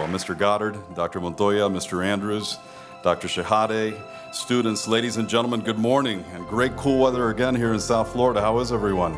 Mr. Goddard, Dr. Montoya, Mr. Andrews, Dr. Shahade, students, ladies and gentlemen, good morning, and great cool weather again here in South Florida. How is everyone?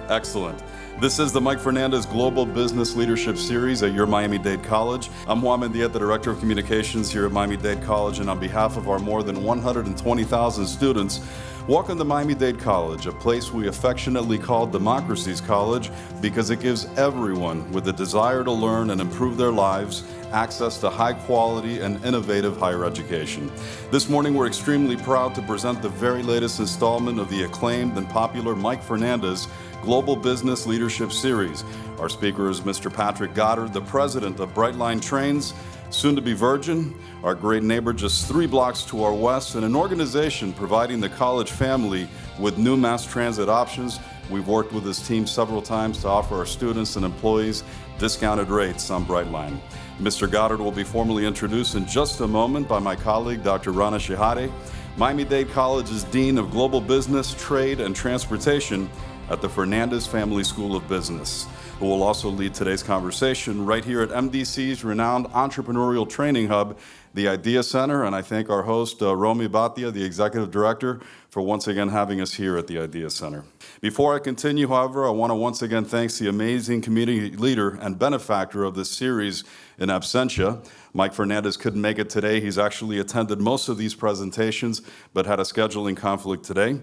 Excellent. This is the Mike Fernandez Global Business Leadership Series at your Miami-Dade College. I'm Juan Mendieta, the Director of Communications here at Miami-Dade College, and on behalf of our more than 120,000 students, welcome to Miami-Dade College, a place we affectionately call Democracy's College because it gives everyone with a desire to learn and improve their lives access to high quality and innovative higher education. This morning, we're extremely proud to present the very latest installment of the acclaimed and popular Mike Fernandez Global Business Leadership Series. Our speaker is Mr. Patrick Goddard, the president of Brightline Trains, soon to be Virgin, our great neighbor just 3 blocks to our west, and an organization providing the college family with new mass transit options. We've worked with this team several times to offer our students and employees discounted rates on Brightline. Mr. Goddard will be formally introduced in just a moment by my colleague, Dr. Rana Shahade, Miami-Dade College's Dean of Global Business, Trade, and Transportation at the Fernandez Family School of Business, who will also lead today's conversation right here at MDC's renowned entrepreneurial training hub, the Idea Center. And I thank our host, Romy Bhatia, the Executive Director, for once again having us here at the Idea Center. Before I continue, however, I want to once again thank the amazing community leader and benefactor of this series in absentia. Mike Fernandez couldn't make it today. He's actually attended most of these presentations, but had a scheduling conflict today.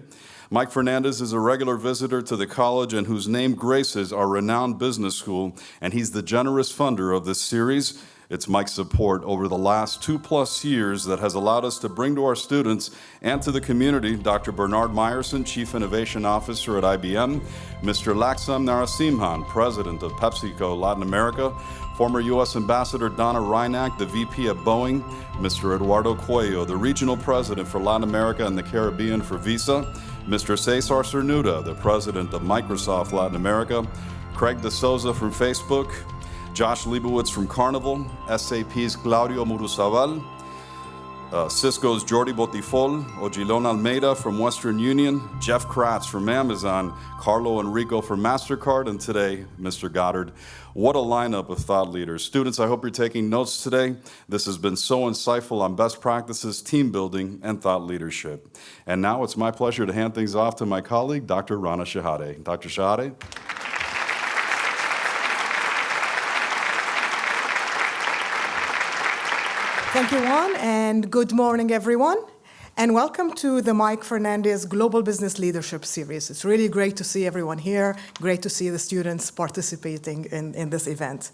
Mike Fernandez is a regular visitor to the college and whose name graces our renowned business school, and he's the generous funder of this series. It's Mike's support over the last 2+ years that has allowed us to bring to our students and to the community Dr. Bernard Meyerson, Chief Innovation Officer at IBM, Mr. Laxam Narasimhan, President of PepsiCo Latin America, former U.S. Ambassador Donna Reinach, the VP at Boeing, Mr. Eduardo Cuello, the Regional President for Latin America and the Caribbean for Visa, Mr. Cesar Cernuda, the President of Microsoft Latin America, Craig De Souza from Facebook, Josh Leibowitz from Carnival, SAP's Claudio Muruzabal, Cisco's Jordi Botifol, Ojilon Almeida from Western Union, Jeff Kratz from Amazon, Carlo Enrico from MasterCard, and today, Mr. Goddard. What a lineup of thought leaders. Students, I hope you're taking notes today. This has been so insightful on best practices, team building, and thought leadership. And now it's my pleasure to hand things off to my colleague, Dr. Rana Shahade. Dr. Shahade? Thank you, Juan, and good morning, everyone. And welcome to the Mike Fernandez Global Business Leadership Series. It's really great to see everyone here, great to see the students participating in this event.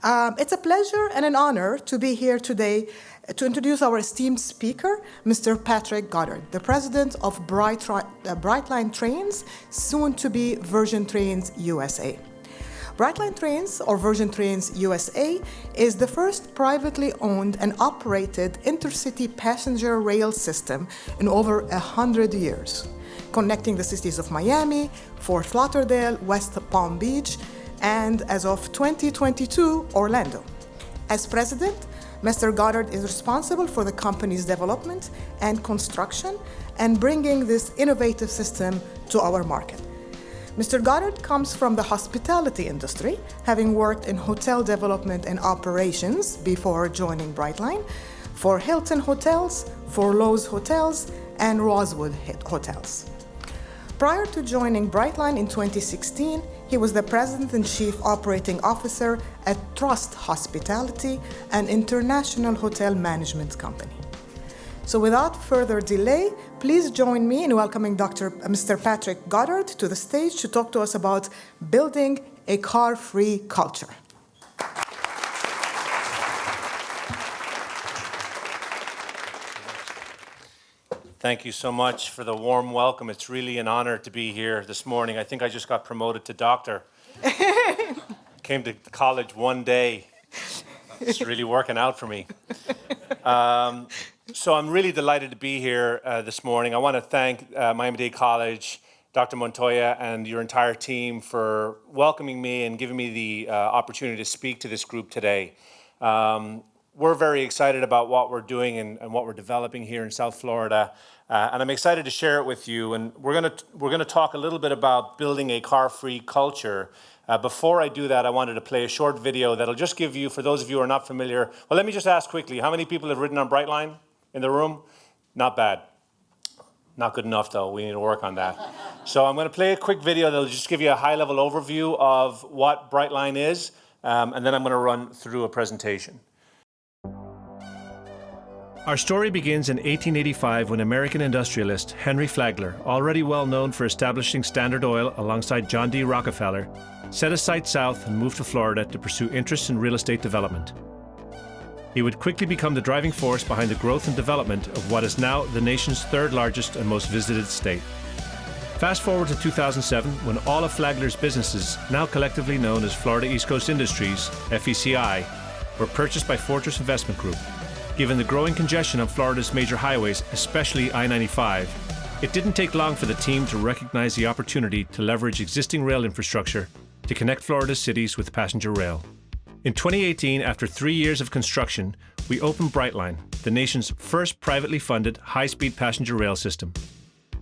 It's a pleasure and an honor to be here today to introduce our esteemed speaker, Mr. Patrick Goddard, the president of Brightline Trains, soon to be Virgin Trains USA. Brightline Trains, or Virgin Trains USA, is the first privately owned and operated intercity passenger rail system in over 100 years, connecting the cities of Miami, Fort Lauderdale, West Palm Beach, and as of 2022, Orlando. As president, Mr. Goddard is responsible for the company's development and construction and bringing this innovative system to our market. Mr. Goddard comes from the hospitality industry, having worked in hotel development and operations before joining Brightline for Hilton Hotels, for Loews Hotels, and Rosewood Hotels. Prior to joining Brightline in 2016, he was the President and Chief Operating Officer at Trust Hospitality, an international hotel management company. So without further delay, please join me in welcoming Mr. Patrick Goddard to the stage to talk to us about building a car-free culture. Thank you so much for the warm welcome. It's really an honor to be here this morning. I think I just got promoted to doctor. Came to college one day. It's really working out for me. So I'm really delighted to be here this morning. I want to thank Miami-Dade College, Dr. Montoya, and your entire team for welcoming me and giving me the opportunity to speak to this group today. we're very excited about what we're doing and what we're developing here in South Florida. And I'm excited to share it with you. And we're gonna talk a little bit about building a car-free culture. Before I do that, I wanted to play a short video that'll just give you, for those of you who are not familiar, well, let me just ask quickly, how many people have ridden on Brightline in the room? Not bad. Not good enough, though. We need to work on that. So I'm going to play a quick video that'll just give you a high-level overview of what Brightline is, and then I'm going to run through a presentation. Our story begins in 1885 when American industrialist Henry Flagler, already well known for establishing Standard Oil alongside John D. Rockefeller, set his sights south and moved to Florida to pursue interests in real estate development. He would quickly become the driving force behind the growth and development of what is now the nation's third largest and most visited state. Fast forward to 2007, when all of Flagler's businesses, now collectively known as Florida East Coast Industries, FECI, were purchased by Fortress Investment Group. Given the growing congestion on Florida's major highways, especially I-95, it didn't take long for the team to recognize the opportunity to leverage existing rail infrastructure to connect Florida's cities with passenger rail. In 2018, after 3 years of construction, we opened Brightline, the nation's first privately funded high-speed passenger rail system.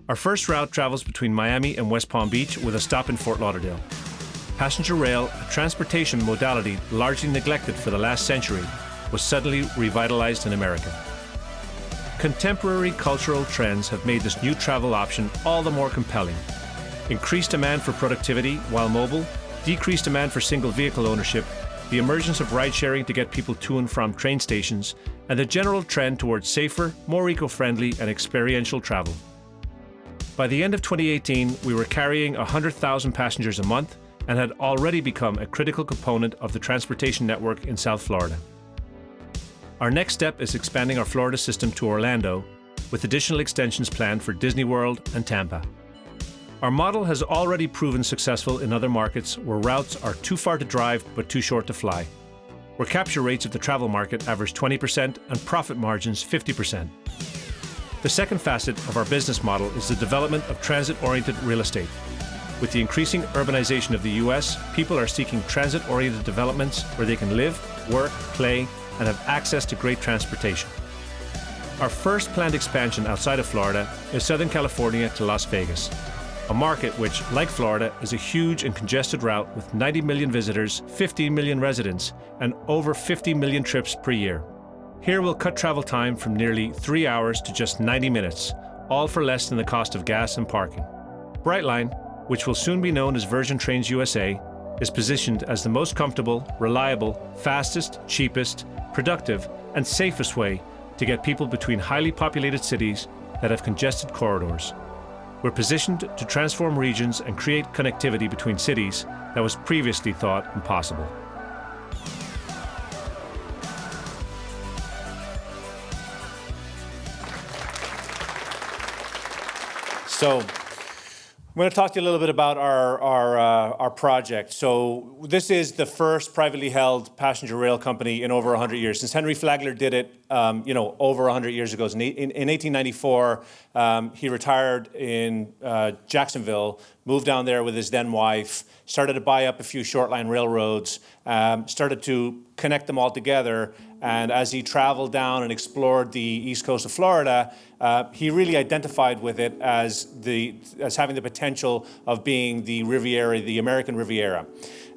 Our first route travels between Miami and West Palm Beach with a stop in Fort Lauderdale. Passenger rail, a transportation modality largely neglected for the last century, was suddenly revitalized in America. Contemporary cultural trends have made this new travel option all the more compelling. Increased demand for productivity while mobile, decreased demand for single vehicle ownership, the emergence of ride-sharing to get people to and from train stations, and the general trend towards safer, more eco-friendly and experiential travel. By the end of 2018, we were carrying 100,000 passengers a month and had already become a critical component of the transportation network in South Florida. Our next step is expanding our Florida system to Orlando, with additional extensions planned for Disney World and Tampa. Our model has already proven successful in other markets where routes are too far to drive but too short to fly, where capture rates of the travel market average 20% and profit margins 50%. The second facet of our business model is the development of transit-oriented real estate. With the increasing urbanization of the U.S., people are seeking transit-oriented developments where they can live, work, play, and have access to great transportation. Our first planned expansion outside of Florida is Southern California to Las Vegas, a market which, like Florida, is a huge and congested route with 90 million visitors, 15 million residents, and over 50 million trips per year. Here we'll cut travel time from nearly 3 hours to just 90 minutes, all for less than the cost of gas and parking. Brightline, which will soon be known as Virgin Trains USA, is positioned as the most comfortable, reliable, fastest, cheapest, productive, and safest way to get people between highly populated cities that have congested corridors. We're positioned to transform regions and create connectivity between cities that was previously thought impossible. So, I'm going to talk to you a little bit about our project. So this is the first privately held passenger rail company in over 100 years. Since Henry Flagler did it, over 100 years ago. In 1894, he retired in Jacksonville, moved down there with his then wife, started to buy up a few short-line railroads, started to connect them all together. And as he traveled down and explored the east coast of Florida, he really identified with it as having the potential of being the Riviera, the American Riviera.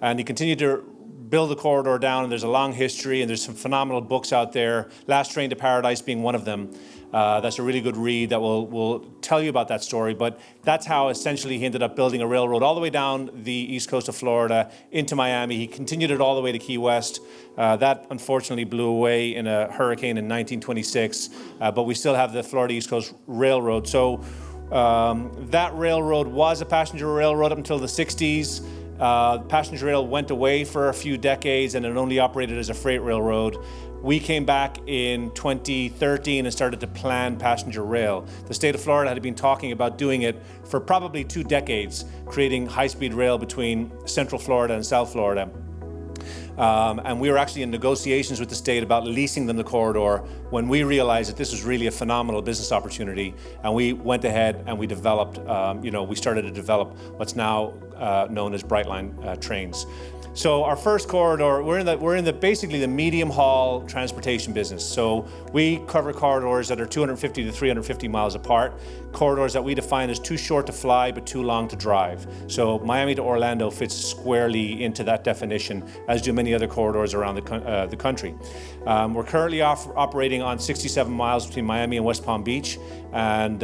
And he continued to build the corridor down, and there's a long history, and there's some phenomenal books out there, Last Train to Paradise being one of them. That's a really good read that will tell you about that story. But that's how essentially he ended up building a railroad all the way down the east coast of Florida into Miami. He continued it all the way to Key West. That unfortunately blew away in a hurricane in 1926, but we still have the Florida East Coast Railroad. So that railroad was a passenger railroad up until the 60s. Passenger rail went away for a few decades and it only operated as a freight railroad. We came back in 2013 and started to plan passenger rail. The state of Florida had been talking about doing it for probably 2 decades, creating high-speed rail between Central Florida and South Florida. And we were actually in negotiations with the state about leasing them the corridor when we realized that this was really a phenomenal business opportunity. And we went ahead and we developed, we started to develop what's now known as Brightline Trains. So our first corridor, we're in the basically the medium haul transportation business. So we cover corridors that are 250 to 350 miles apart, corridors that we define as too short to fly but too long to drive. So Miami to Orlando fits squarely into that definition, as do many other corridors around the country. We're currently operating on 67 miles between Miami and West Palm Beach, and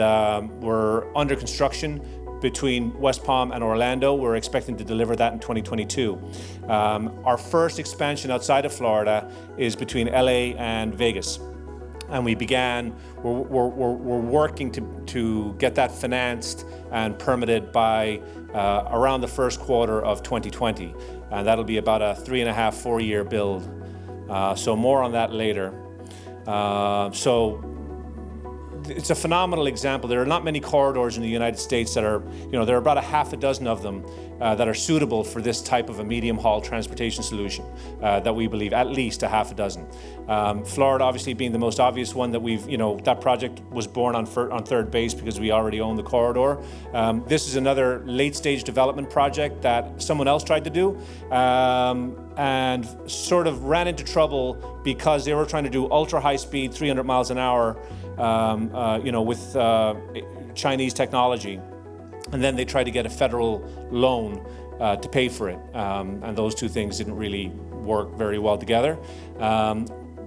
we're under construction between West Palm and Orlando. We're expecting to deliver that in 2022. Our first expansion outside of Florida is between LA and Vegas. And we're working to get that financed and permitted by around the first quarter of 2020. And that'll be about a 3.5, 4-year build. So more on that later. So it's a phenomenal example. There are not many corridors in the United States that are, there are about a half a dozen of them that are suitable for this type of a medium haul transportation solution that we believe at least a half a dozen. Florida obviously being the most obvious one that we've, that project was born on third base because we already own the corridor. This is another late stage development project that someone else tried to do and sort of ran into trouble because they were trying to do ultra high speed, 300 miles an hour, with Chinese technology. And then they tried to get a federal loan to pay for it. And those two things didn't really work very well together.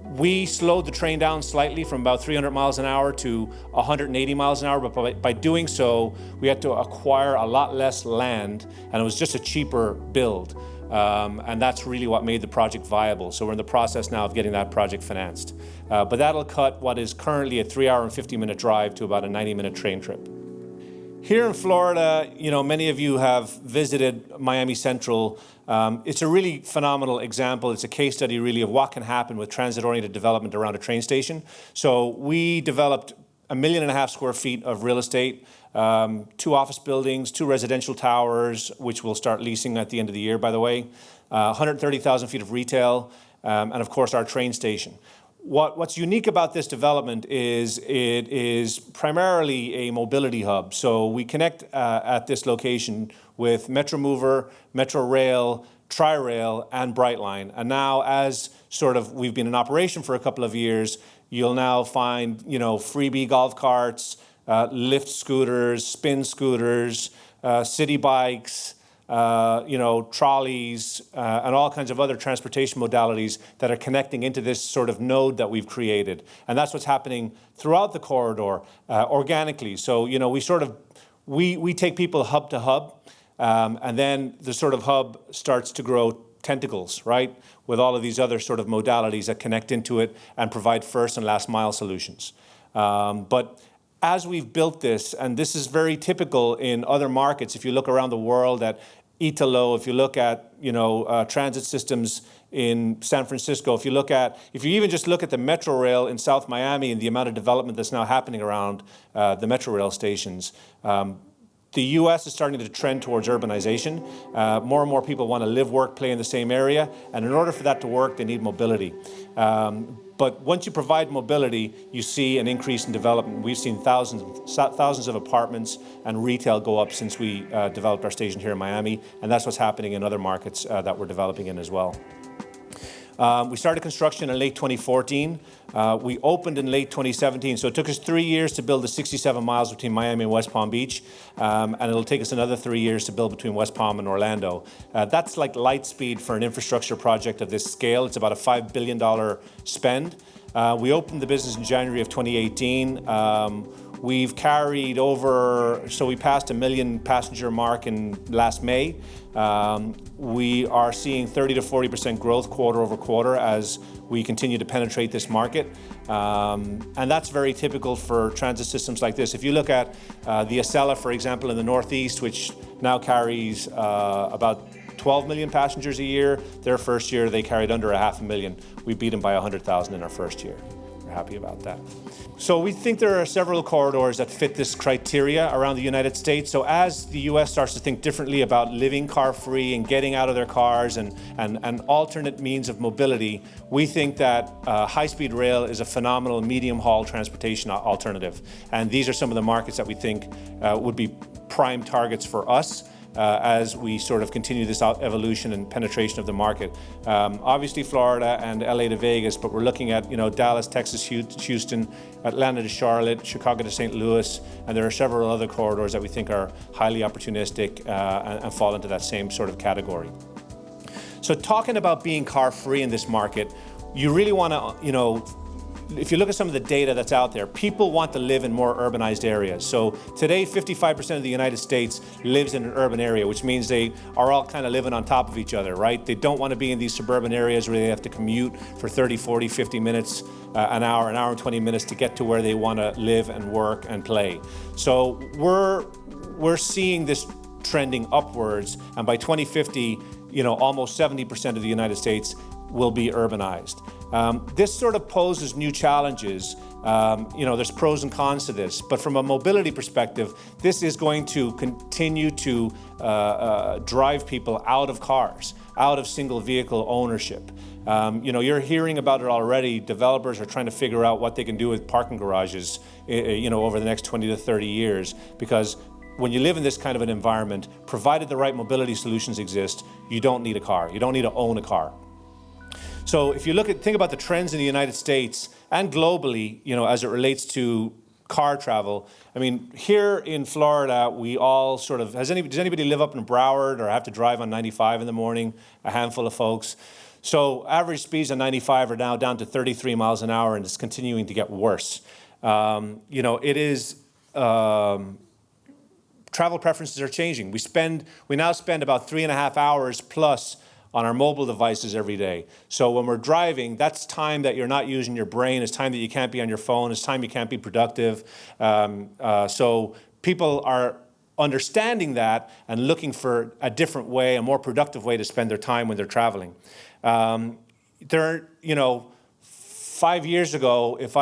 We slowed the train down slightly from about 300 miles an hour to 180 miles an hour, but by doing so, we had to acquire a lot less land, and it was just a cheaper build. And that's really what made the project viable. So we're in the process now of getting that project financed. But that'll cut what is currently a 3-hour and 50-minute drive to about a 90-minute train trip. Here in Florida, many of you have visited Miami Central. It's a really phenomenal example. It's a case study really of what can happen with transit-oriented development around a train station. So we developed 1.5 million square feet of real estate, 2 office buildings, 2 residential towers, which we'll start leasing at the end of the year, by the way, 130,000 feet of retail, and of course our train station. What's unique about this development is it is primarily a mobility hub. So we connect at this location with Metro Mover, Metro Rail, Tri-Rail, and Brightline. And now as we've been in operation for a couple of years, you'll now find, freebie golf carts, lift scooters, spin scooters, city bikes, trolleys, and all kinds of other transportation modalities that are connecting into this sort of node that we've created. And that's what's happening throughout the corridor organically. So, we take people hub to hub, and then the sort of hub starts to grow tentacles, right? With all of these other sort of modalities that connect into it and provide first and last mile solutions. But as we've built this, and this is very typical in other markets, if you look around the world at Italo, if you look at transit systems in San Francisco, if you even just look at the Metro Rail in South Miami and the amount of development that's now happening around the Metro Rail stations, the U.S. is starting to trend towards urbanization. More and more people want to live, work, play in the same area, and in order for that to work, they need mobility. But once you provide mobility, you see an increase in development. We've seen thousands of apartments and retail go up since we developed our station here in Miami, and that's what's happening in other markets that we're developing in as well. We started construction in late 2014. We opened in late 2017, so it took us 3 years to build the 67 miles between Miami and West Palm Beach, and it'll take us another 3 years to build between West Palm and Orlando. That's like light speed for an infrastructure project of this scale. It's about a $5 billion spend. We opened the business in January of 2018. We've carried over, so we passed 1 million passenger mark in last May. We are seeing 30 to 40% growth quarter over quarter as we continue to penetrate this market. And that's very typical for transit systems like this. If you look at the Acela, for example, in the Northeast, which now carries about 12 million passengers a year, their first year they carried under 500,000. We beat them by 100,000 in our first year. We're happy about that. So we think there are several corridors that fit this criteria around the United States. So as the US starts to think differently about living car-free and getting out of their cars and alternate means of mobility, we think that high-speed rail is a phenomenal medium-haul transportation alternative. And these are some of the markets that we think would be prime targets for us. as we sort of continue this evolution and penetration of the market. Obviously Florida and LA to Vegas, but we're looking at Dallas, Texas, Houston, Atlanta to Charlotte, Chicago to St. Louis, and there are several other corridors that we think are highly opportunistic and fall into that same sort of category. So talking about being car-free in this market, you really want to, if you look at some of the data that's out there, people want to live in more urbanized areas. So today, 55% of the United States lives in an urban area, which means they are all kind of living on top of each other, right? They don't want to be in these suburban areas where they have to commute for 30, 40, 50 minutes, an hour and 20 minutes to get to where they want to live and work and play. So we're seeing this trending upwards, and by 2050, almost 70% of the United States will be urbanized. This sort of poses new challenges. There's pros and cons to this, but from a mobility perspective, this is going to continue to drive people out of cars, out of single vehicle ownership. You're hearing about it already. Developers are trying to figure out what they can do with parking garages, over the next 20 to 30 years, because when you live in this kind of an environment, provided the right mobility solutions exist, you don't need a car. You don't need to own a car. So if you think about the trends in the United States and globally, as it relates to car travel, I mean, here in Florida, we all sort of, does anybody live up in Broward or have to drive on 95 in the morning? A handful of folks. So average speeds on 95 are now down to 33 miles an hour, and it's continuing to get worse. Travel preferences are changing. We now spend about 3.5 hours plus on our mobile devices every day. So when we're driving, that's time that you're not using your brain. It's time that you can't be on your phone. It's time you can't be productive. So people are understanding that and looking for a different way, a more productive way to spend their time when they're traveling. 5 years ago, if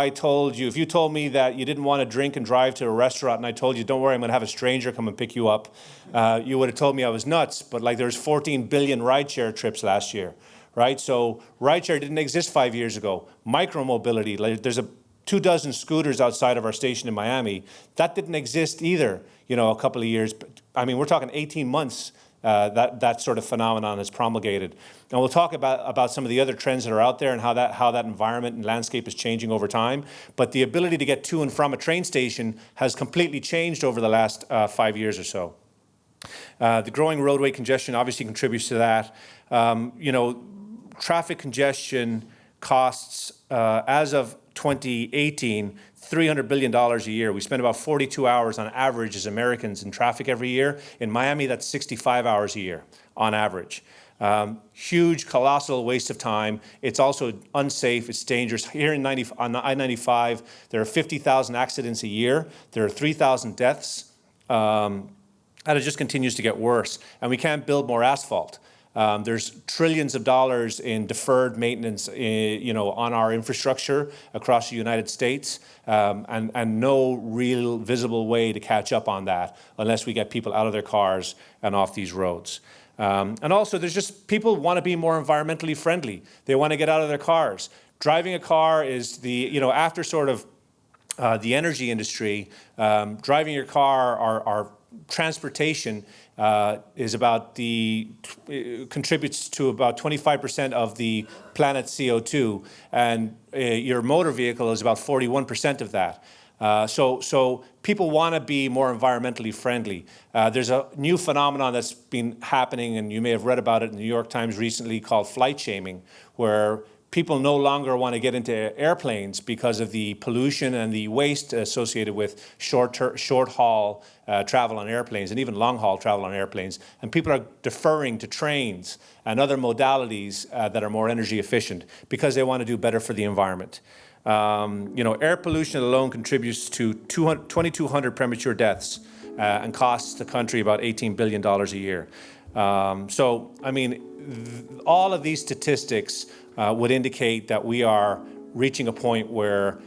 you told me that you didn't want to drink and drive to a restaurant, and I told you, don't worry, I'm going to have a stranger come and pick you up, you would have told me I was nuts. But there's 14 billion rideshare trips last year, right? So rideshare didn't exist 5 years ago. Micromobility, there's 24 scooters outside of our station in Miami. That didn't exist either, a couple of years. I mean, we're talking 18 months. That sort of phenomenon is promulgated. And we'll talk about some of the other trends that are out there and how that environment and landscape is changing over time. But the ability to get to and from a train station has completely changed over the last 5 years or so. The growing roadway congestion obviously contributes to that. Traffic congestion costs, as of 2018, $300 billion a year. We spend about 42 hours on average as Americans in traffic every year. In Miami, that's 65 hours a year on average. Huge, colossal waste of time. It's also unsafe. It's dangerous. Here on I-95, there are 50,000 accidents a year. There are 3,000 deaths. And it just continues to get worse. And we can't build more asphalt. There's trillions of dollars in deferred maintenance, on our infrastructure across the United States, and no real visible way to catch up on that unless we get people out of their cars and off these roads. And also, there's just people want to be more environmentally friendly. They want to get out of their cars. Driving a car is after sort of the energy industry, driving your car, our transportation contributes to about 25% of the planet's CO2, and your motor vehicle is about 41% of that. So people want to be more environmentally friendly. There's a new phenomenon that's been happening, and you may have read about it in the New York Times recently, called flight shaming, where people no longer want to get into airplanes because of the pollution and the waste associated with short-haul travel on airplanes and even long-haul travel on airplanes. And people are deferring to trains and other modalities that are more energy efficient because they want to do better for the environment. Air pollution alone contributes to 2,200 premature deaths and costs the country about $18 billion a year. All of these statistics would indicate that we are reaching a point where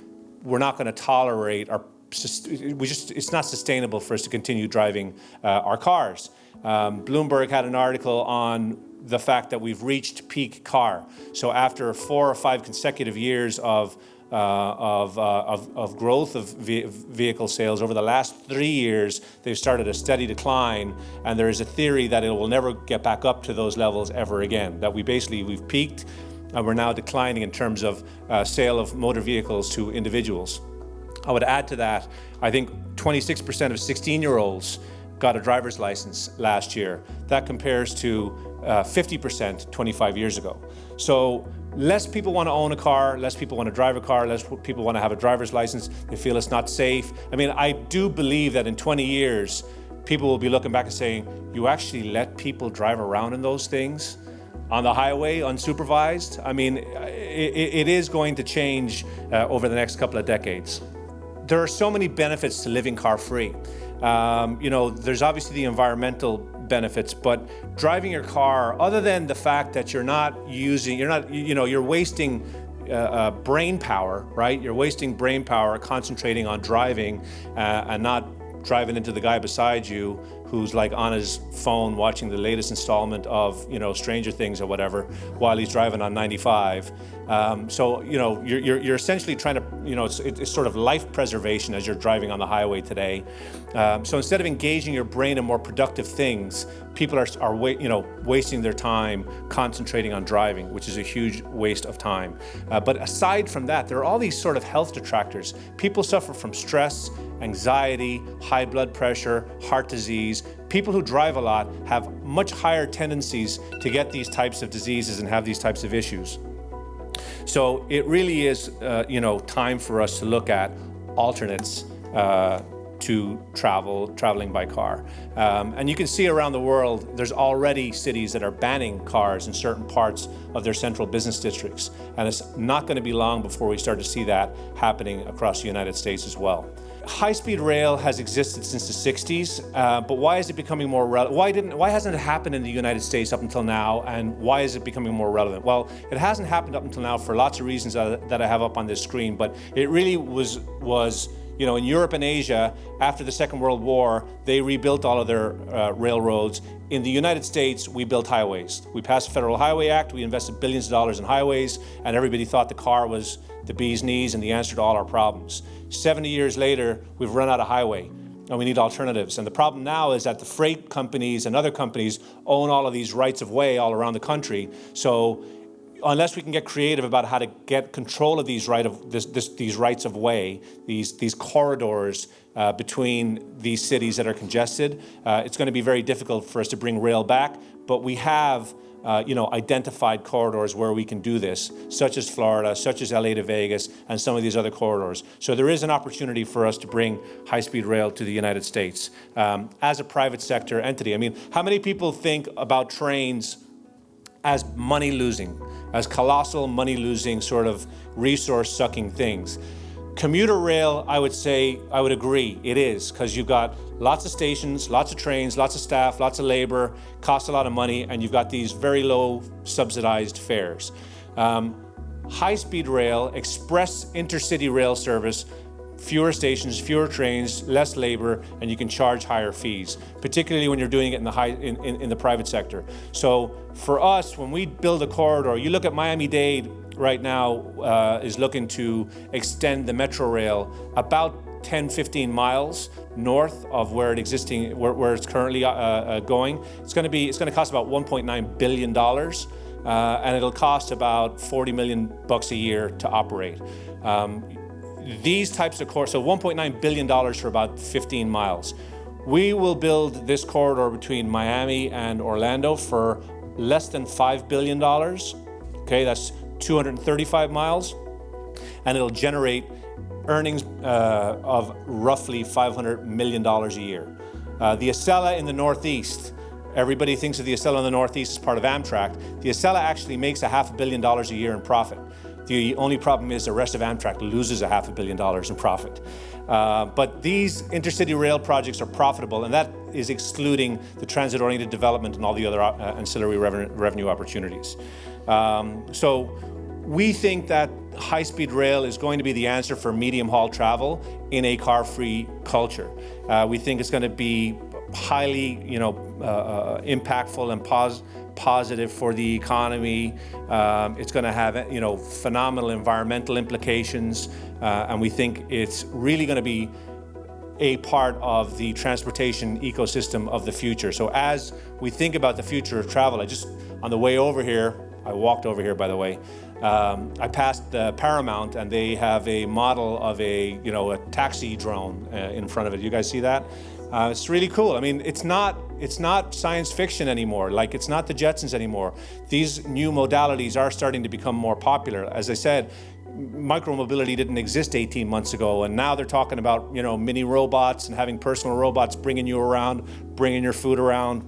we're not going to tolerate it's not sustainable for us to continue driving our cars. Bloomberg had an article on the fact that we've reached peak car. So after 4 or 5 consecutive years of of growth of vehicle sales. Over the last 3 years, they've started a steady decline, and there is a theory that it will never get back up to those levels ever again, that we've peaked, and we're now declining in terms of sale of motor vehicles to individuals. I would add to that, I think 26% of 16-year-olds got a driver's license last year. That compares to 50% 25 years ago. So less people want to own a car, less people want to drive a car, less people want to have a driver's license. They feel it's not safe. I mean, I do believe that in 20 years, people will be looking back and saying, you actually let people drive around in those things on the highway unsupervised? I mean, it is going to change over the next couple of decades. There are so many benefits to living car-free. There's obviously the environmental benefits, but driving your car, other than the fact that you're wasting brain power, right? You're wasting brain power concentrating on driving and not driving into the guy beside you who's like on his phone watching the latest installment of, Stranger Things or whatever while he's driving on 95. You're essentially trying to, it's sort of life preservation as you're driving on the highway today. So instead of engaging your brain in more productive things, people are wasting their time concentrating on driving, which is a huge waste of time. But aside from that, there are all these sort of health detractors. People suffer from stress, anxiety, high blood pressure, heart disease. People who drive a lot have much higher tendencies to get these types of diseases and have these types of issues. So it really is, time for us to look at alternates to traveling by car. And you can see around the world, there's already cities that are banning cars in certain parts of their central business districts. And it's not going to be long before we start to see that happening across the United States as well. High-speed rail has existed since the 60s, but why is it becoming more relevant? Why hasn't it happened in the United States up until now, and why is it becoming more relevant? Well, it hasn't happened up until now for lots of reasons that I have up on this screen, but it really was in Europe and Asia, after the Second World War, they rebuilt all of their railroads. In the United States, we built highways. We passed the Federal Highway Act, we invested billions of dollars in highways, and everybody thought the car was the bee's knees and the answer to all our problems. 70 years later, we've run out of highway, and we need alternatives. And the problem now is that the freight companies and other companies own all of these rights of way all around the country. So unless we can get creative about how to get control of these rights of way, these corridors between these cities that are congested, it's going to be very difficult for us to bring rail back. But we have identified corridors where we can do this, such as Florida, such as LA to Vegas, and some of these other corridors. So there is an opportunity for us to bring high-speed rail to the United States as a private sector entity. I mean, how many people think about trains as money-losing, as colossal money-losing sort of resource-sucking things? Commuter rail, I would agree, it is, because you've got lots of stations, lots of trains, lots of staff, lots of labor, costs a lot of money, and you've got these very low subsidized fares. High-speed rail, express intercity rail service, fewer stations, fewer trains, less labor, and you can charge higher fees, particularly when you're doing it in the private sector. So for us, when we build a corridor, you look at Miami-Dade right now is looking to extend the metro rail about 10-15 miles north of where it's currently going. It's going to cost about $1.9 billion, and it'll cost about $40 million a year to operate. These types of corridors, so $1.9 billion for about 15 miles. We will build this corridor between Miami and Orlando for less than $5 billion. Okay, that's 235 miles, and it'll generate earnings of roughly $500 million a year. The Acela in the Northeast, everybody thinks of the Acela in the Northeast as part of Amtrak. The Acela actually makes $500 million a year in profit. The only problem is the rest of Amtrak loses $500 million in profit. But these intercity rail projects are profitable, and that is excluding the transit-oriented development and all the other ancillary revenue opportunities. So we think that high-speed rail is going to be the answer for medium-haul travel in a car-free culture. We think it's going to be highly, impactful and positive for the economy. It's going to have, you know, phenomenal environmental implications, and we think it's really going to be a part of the transportation ecosystem of the future. So as we think about the future of travel, on the way over here, I walked over here, by the way, I passed the Paramount, and they have a model of a taxi drone in front of it. You guys see that? It's really cool. I mean, it's not science fiction anymore. Like, it's not the Jetsons anymore. These new modalities are starting to become more popular. As I said, micromobility didn't exist 18 months ago, and now they're talking about, you know, mini robots and having personal robots bringing you around, bringing your food around.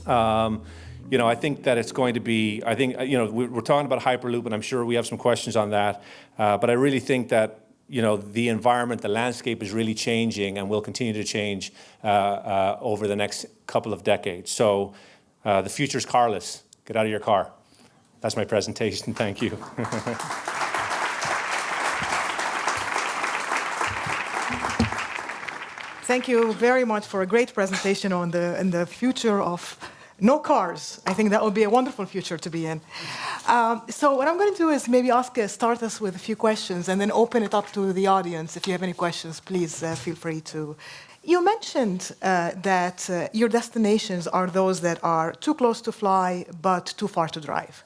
You know, I think that it's going to be, we're talking about Hyperloop, and I'm sure we have some questions on that, but I really think that, you know, the environment, the landscape is really changing and will continue to change over the next couple of decades. So the future's carless. Get out of your car. That's my presentation. Thank you. Thank you very much for a great presentation on the future of no cars. I think that would be a wonderful future to be in. So what I'm going to do is maybe start us with a few questions and then open it up to the audience. If you have any questions, please feel free to. You mentioned that your destinations are those that are too close to fly but too far to drive.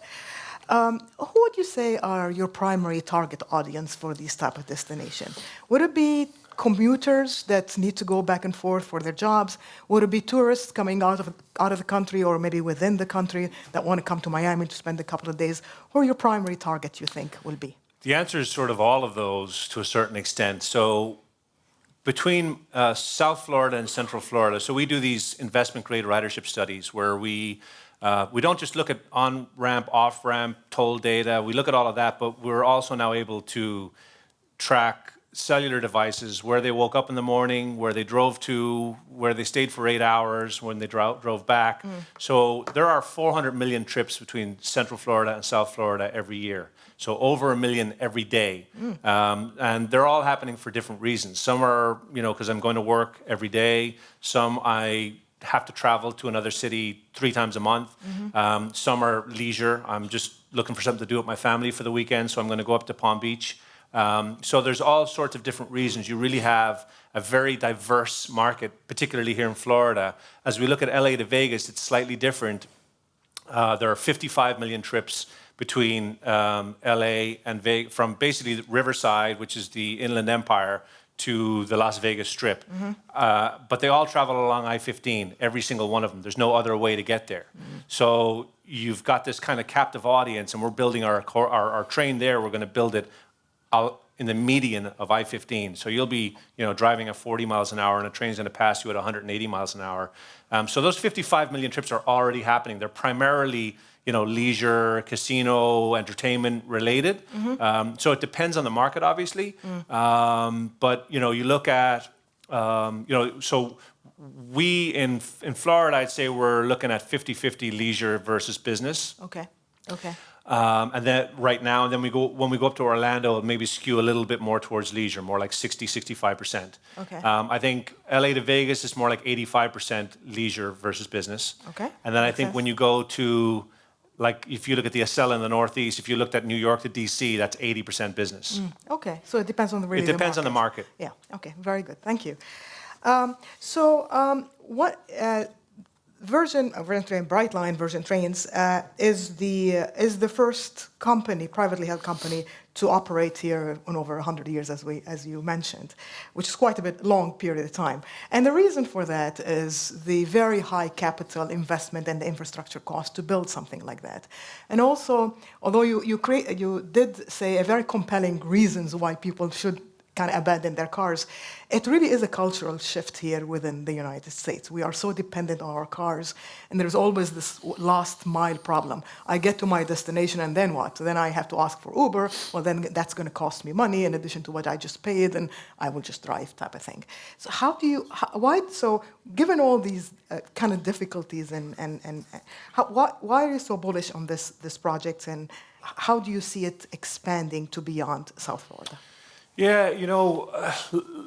Who would you say are your primary target audience for these type of destination? Would it be commuters that need to go back and forth for their jobs? Would it be tourists coming out of the country or maybe within the country that want to come to Miami to spend a couple of days? Who your primary target, you think, will be? The answer is sort of all of those to a certain extent. So between South Florida and Central Florida, so we do these investment-grade ridership studies where we don't just look at on-ramp, off-ramp, toll data. We look at all of that, but we're also now able to track cellular devices, where they woke up in the morning, where they drove to, where they stayed for 8 hours, when they drove back. So there are 400 million trips between Central Florida and South Florida every year. So over 1 million every day. And they're all happening for different reasons. Some are, you know, because I'm going to work every day. Some I have to travel to another city 3 times a month. Some are leisure. I'm just looking for something to do with my family for the weekend, so I'm going to go up to Palm Beach. So there's all sorts of different reasons. You really have a very diverse market, particularly here in Florida. As we look at LA to Vegas, it's slightly different. There are 55 million trips between LA and Vegas, from basically Riverside, which is the Inland Empire, to the Las Vegas Strip. But they all travel along I-15, every single one of them. There's no other way to get there. So you've got this kind of captive audience, and we're building our train there. We're going to build it out in the median of I-15. So you'll be, you know, driving at 40 miles an hour, and a train's going to pass you at 180 miles an hour. So those 55 million trips are already happening. They're primarily, you know, leisure, casino, entertainment related. So it depends on the market, obviously. But, you know, you look at, so we in Florida, I'd say we're looking at 50-50 leisure versus business. Okay. And then right now, and then when we go up to Orlando, it'll maybe skew a little bit more towards leisure, more like 60-65%. Okay. I think LA to Vegas is more like 85% leisure versus business. Okay. And then I think when you go to, like, if you look at the Acela in the Northeast, if you looked at New York to DC, that's 80% business. Okay, so it depends on the It depends on the market. Yeah. Okay. Very good. Thank you. What Virgin Train, Brightline Virgin Trains is the first company, privately held company, to operate here in over 100 years, as you mentioned, which is quite a bit long period of time. And the reason for that is the very high capital investment and the infrastructure cost to build something like that. And also, although you did say a very compelling reasons why people should kind of abandon their cars, it really is a cultural shift here within the United States. We are so dependent on our cars, and there's always this last mile problem. I get to my destination, and then what? Then I have to ask for Uber. Well, then that's going to cost me money in addition to what I just paid, and I will just drive, type of thing. So so given all these kind of difficulties, why are you so bullish on this project, and how do you see it expanding to beyond South Florida? Yeah, you know,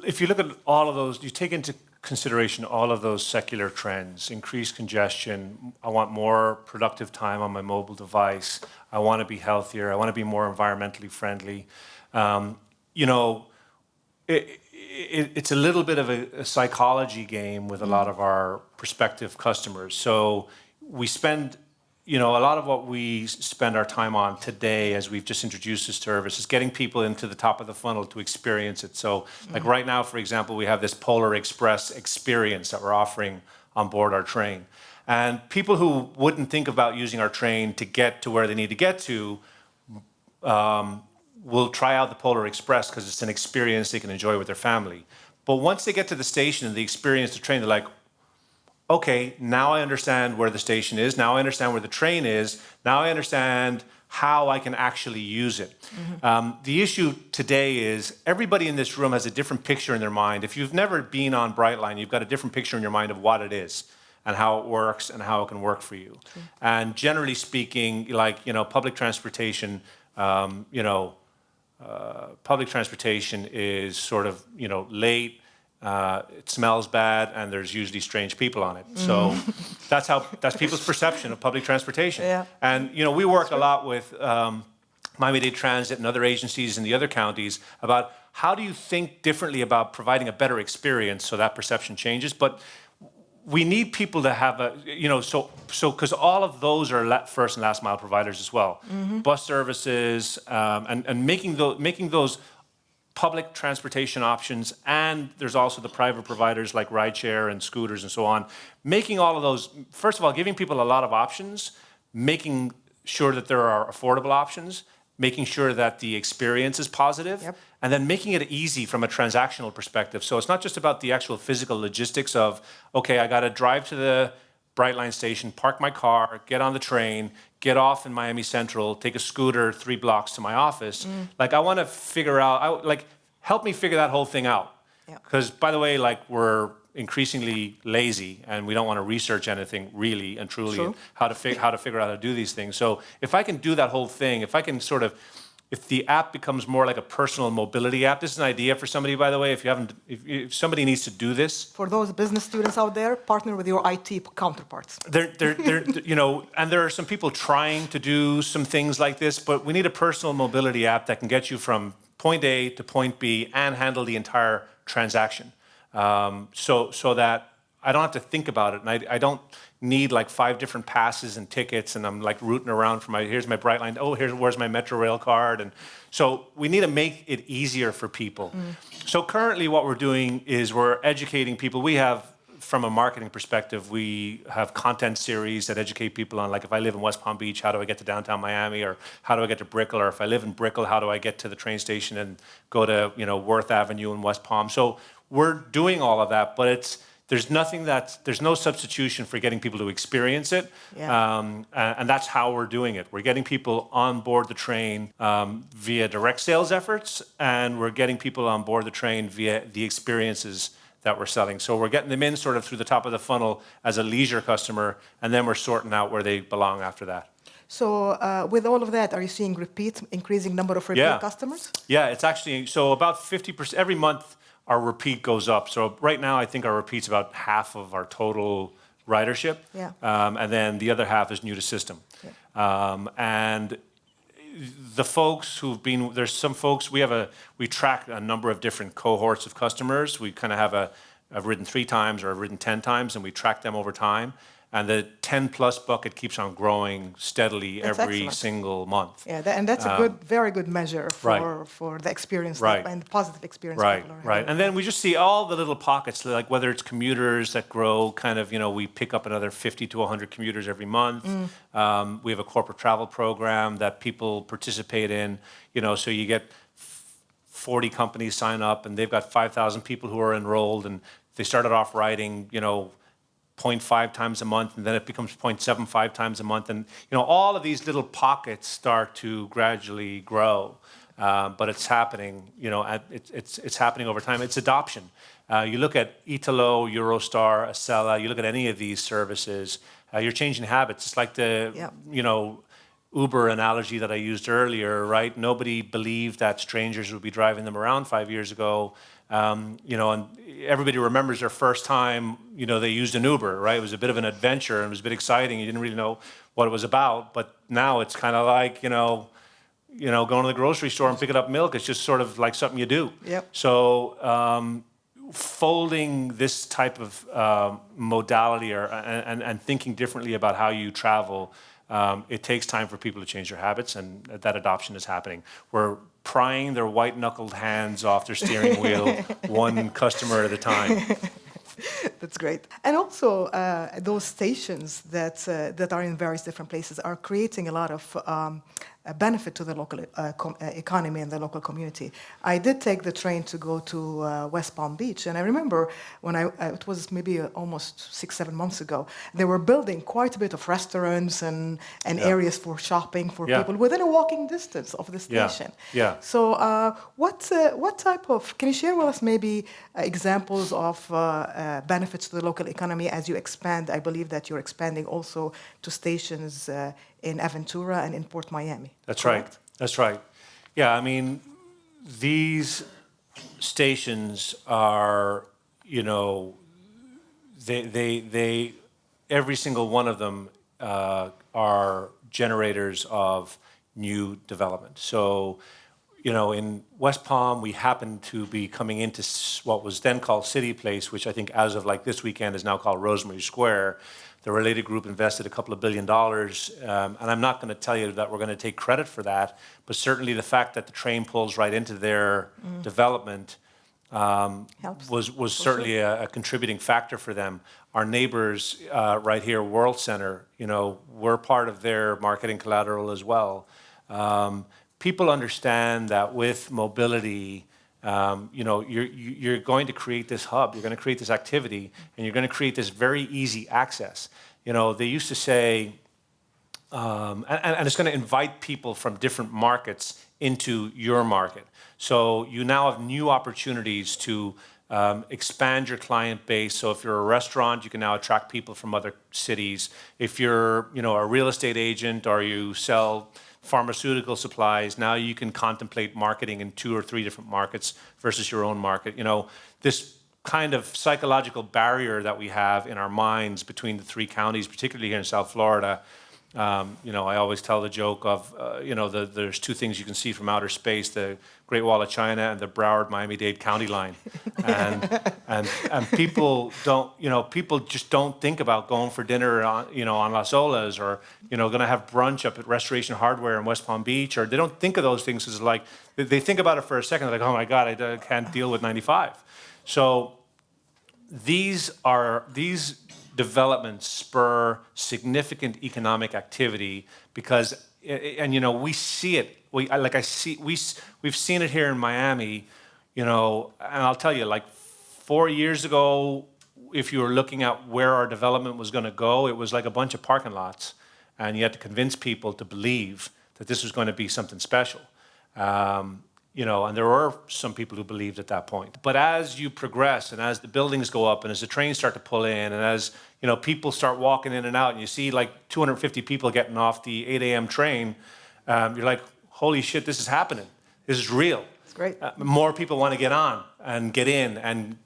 if you look at all of those, you take into consideration all of those secular trends: increased congestion. I want more productive time on my mobile device. I want to be healthier. I want to be more environmentally friendly. You know, it's a little bit of a psychology game with a lot of our prospective customers. So we spend, you know, a lot of what we spend our time on today, as we've just introduced this service, is getting people into the top of the funnel to experience it. So like right now, for example, we have this Polar Express experience that we're offering on board our train. And people who wouldn't think about using our train to get to where they need to get to will try out the Polar Express because it's an experience they can enjoy with their family. But once they get to the station and they experience the train, they're like, okay, now I understand where the station is. Now I understand where the train is. Now I understand how I can actually use it. The issue today is everybody in this room has a different picture in their mind. If you've never been on Brightline, you've got a different picture in your mind of what it is and how it works and how it can work for you. And generally speaking, like, you know, public transportation, public transportation is sort of, you know, late, it smells bad, and there's usually strange people on it. So that's people's perception of public transportation. Yeah. And, you know, we work a lot with Miami-Dade Transit and other agencies in the other counties about how do you think differently about providing a better experience so that perception changes. But we need people to have a, you know, so because all of those are first and last mile providers as well. Bus services, and making those public transportation options, and there's also the private providers like rideshare and scooters and so on. Making all of those, first of all, giving people a lot of options, making sure that there are affordable options, making sure that the experience is positive, and then making it easy from a transactional perspective. So it's not just about the actual physical logistics of, okay, I got to drive to the Brightline station, park my car, get on the train, get off in Miami Central, take a scooter 3 blocks to my office. Like, I want to figure out, help me figure that whole thing out. Because, by the way, like, we're increasingly lazy and we don't want to research anything really and truly and how to figure out how to do these things. So if I can do that whole thing, if I can sort of, if the app becomes more like a personal mobility app, this is an idea for somebody, by the way, if somebody needs to do this. For those business students out there, partner with your IT counterparts. You know, and there are some people trying to do some things like this, but we need a personal mobility app that can get you from point A to point B and handle the entire transaction. So that I don't have to think about it, and I don't need like 5 different passes and tickets, and I'm like rooting around for here's my Brightline, where's my Metro Rail card, and so we need to make it easier for people. So currently what we're doing is we're educating people. We have, from a marketing perspective, we have content series that educate people on, like, if I live in West Palm Beach, how do I get to downtown Miami, or how do I get to Brickell, or if I live in Brickell, how do I get to the train station and go to, you know, Worth Avenue in West Palm. So we're doing all of that, but there's no substitution for getting people to experience it. And that's how we're doing it. We're getting people on board the train via direct sales efforts, and we're getting people on board the train via the experiences that we're selling. So we're getting them in sort of through the top of the funnel as a leisure customer, and then we're sorting out where they belong after that. So with all of that, are you seeing increasing number of repeat customers? Yeah, it's actually, so about 50%, every month, our repeat goes up. So right now, I think our repeat's about half of our total ridership. And then the other half is new to system. And the folks who've been, there's some folks, we track a number of different cohorts of customers. We kind of have I've ridden 3 times or I've ridden 10 times, and we track them over time. And the 10+ bucket keeps on growing steadily every single month. And that's a very good measure for the experience and the positive experience people are having. And then we just see all the little pockets, like whether it's commuters that grow, kind of, you know, we pick up another 50 to 100 commuters every month. We have a corporate travel program that people participate in, you know, so you get 40 companies sign up, and they've got 5,000 people who are enrolled, and they started off riding, you know, 0.5 times a month, and then it becomes 0.75 times a month. And, you know, all of these little pockets start to gradually grow. But it's happening, you know, it's happening over time. It's adoption. You look at Italo, Eurostar, Acela, you look at any of these services, you're changing habits. It's like you know, Uber analogy that I used earlier, right? Nobody believed that strangers would be driving them around 5 years ago. You know, and everybody remembers their first time, you know, they used an Uber, right? It was a bit of an adventure and it was a bit exciting. You didn't really know what it was about, but now it's kind of like, going to the grocery store and picking up milk. It's just sort of like something you do. Yep. So folding this type of modality and thinking differently about how you travel, it takes time for people to change their habits, and that adoption is happening. We're prying their white-knuckled hands off their steering wheel, one customer at a time. That's great. And also, those stations that are in various different places are creating a lot of benefit to the local economy and the local community. I did take the train to go to West Palm Beach, and I remember when it was maybe almost 6-7 months ago, they were building quite a bit of restaurants and areas for shopping for people within a walking distance of the station. Yeah. So what type of, can you share with us maybe examples of benefits to the local economy as you expand? I believe that you're expanding also to stations in Aventura and in Port Miami. That's correct? right. That's right. Yeah, I mean, these stations are, they every single one of them are generators of new development. So, in West Palm, we happen to be coming into what was then called City Place, which I think as of like this weekend is now called Rosemary Square. The related group invested a couple of $1 billion, and I'm not going to tell you that we're going to take credit for that, but certainly the fact that the train pulls right into their development was certainly a contributing factor for them. Our neighbors right here, World Center, we're part of their marketing collateral as well. People understand that with mobility, you're going to create this hub, you're going to create this activity, and you're going to create this very easy access. They used to say, and it's going to invite people from different markets into your market. So you now have new opportunities to expand your client base. So if you're a restaurant, you can now attract people from other cities. If you're, a real estate agent or you sell pharmaceutical supplies, now you can contemplate marketing in 2 or 3 different markets versus your own market. This kind of psychological barrier that we have in our minds between the 3 counties, particularly here in South Florida. I always tell the joke of, there's 2 things you can see from outer space: the Great Wall of China and the Broward Miami-Dade county line. And people don't, people just don't think about going for dinner on Las Olas, or, going to have brunch up at Restoration Hardware in West Palm Beach, or they don't think of those things as like, they think about it for a second, like, oh my God, I can't deal with 95. So these developments spur significant economic activity because, we see it. We've seen it here in Miami, and I'll tell you, like 4 years ago, if you were looking at where our development was going to go, it was like a bunch of parking lots, and you had to convince people to believe that this was going to be something special. And there were some people who believed at that point. But as you progress and as the buildings go up and as the trains start to pull in and as, people start walking in and out and you see like 250 people getting off the 8 a.m. train, you're like, holy shit, this is happening. This is real. It's great. More people want to get on and get in and,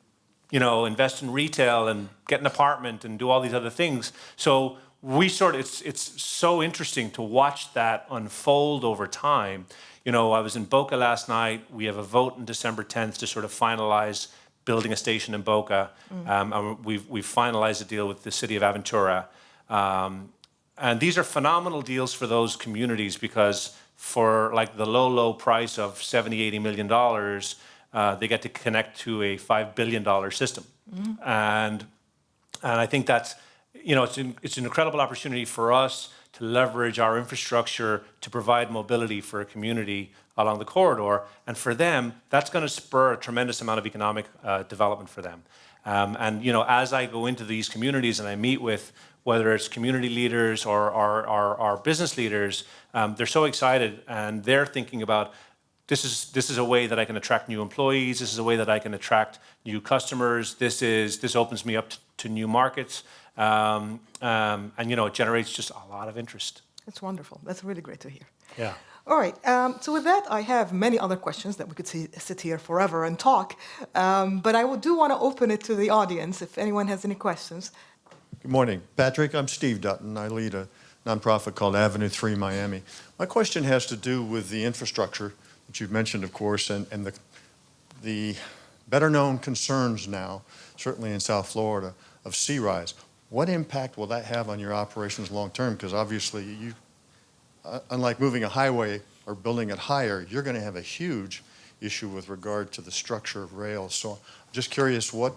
invest in retail and get an apartment and do all these other things. So it's so interesting to watch that unfold over time. I was in Boca last night. We have a vote on December 10th to sort of finalize building a station in Boca. And we've finalized a deal with the city of Aventura. And these are phenomenal deals for those communities because for like the low price of $70-80 million, they get to connect to a $5 billion system. And I think that's, it's an incredible opportunity for us to leverage our infrastructure to provide mobility for a community along the corridor. And for them, that's going to spur a tremendous amount of economic development for them. As I go into these communities and I meet with whether it's community leaders or business leaders, they're so excited and they're thinking about this is a way that I can attract new employees. This is a way that I can attract new customers. This opens me up to new markets. It generates just a lot of interest. That's wonderful. That's really great to hear. Yeah. All right. So with that, I have many other questions that we could sit here forever and talk. But I do want to open it to the audience if anyone has any questions. Good morning. Patrick, I'm Steve Dutton. I lead a nonprofit called Avenue 3 Miami. My question has to do with the infrastructure that you've mentioned, of course, and the better-known concerns now, certainly in South Florida, of sea rise. What impact will that have on your operations long-term? Because obviously, you, unlike moving a highway or building it higher, you're going to have a huge issue with regard to the structure of rails. So I'm just curious what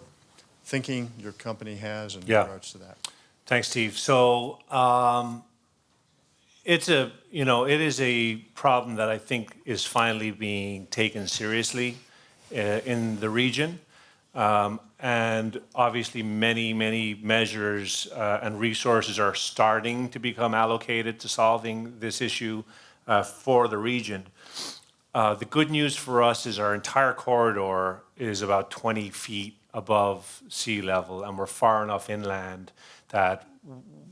thinking your company has in regards to that. Thanks, Steve. So it is a problem that I think is finally being taken seriously in the region. And obviously many measures and resources are starting to become allocated to solving this issue for the region. The good news for us is our entire corridor is about 20 feet above sea level, and we're far enough inland that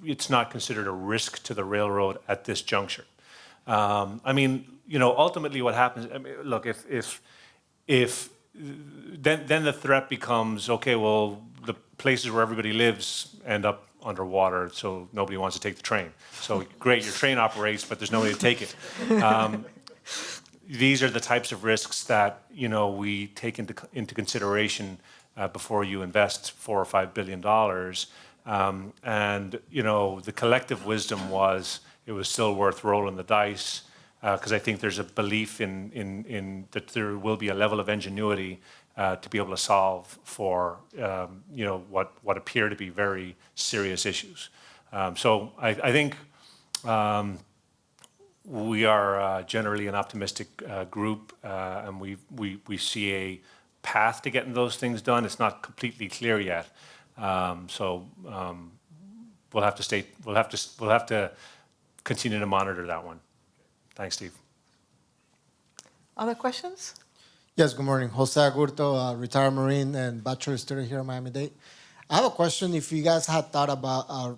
it's not considered a risk to the railroad at this juncture. Ultimately what happens, look, then the threat becomes, okay, well, the places where everybody lives end up underwater, so nobody wants to take the train. So great, your train operates, but there's nobody to take it. These are the types of risks that, we take into consideration before you invest $4 or $5 billion. The collective wisdom was it was still worth rolling the dice, because I think there's a belief in that there will be a level of ingenuity to be able to solve for what appear to be very serious issues. So I think we are generally an optimistic group, and we see a path to getting those things done. It's not completely clear yet, so we'll have to continue to monitor that one. Thanks, Steve. Other questions? Yes, good morning. Jose Agurto, retired Marine and bachelor student here at Miami-Dade. I have a question. If you guys had thought about a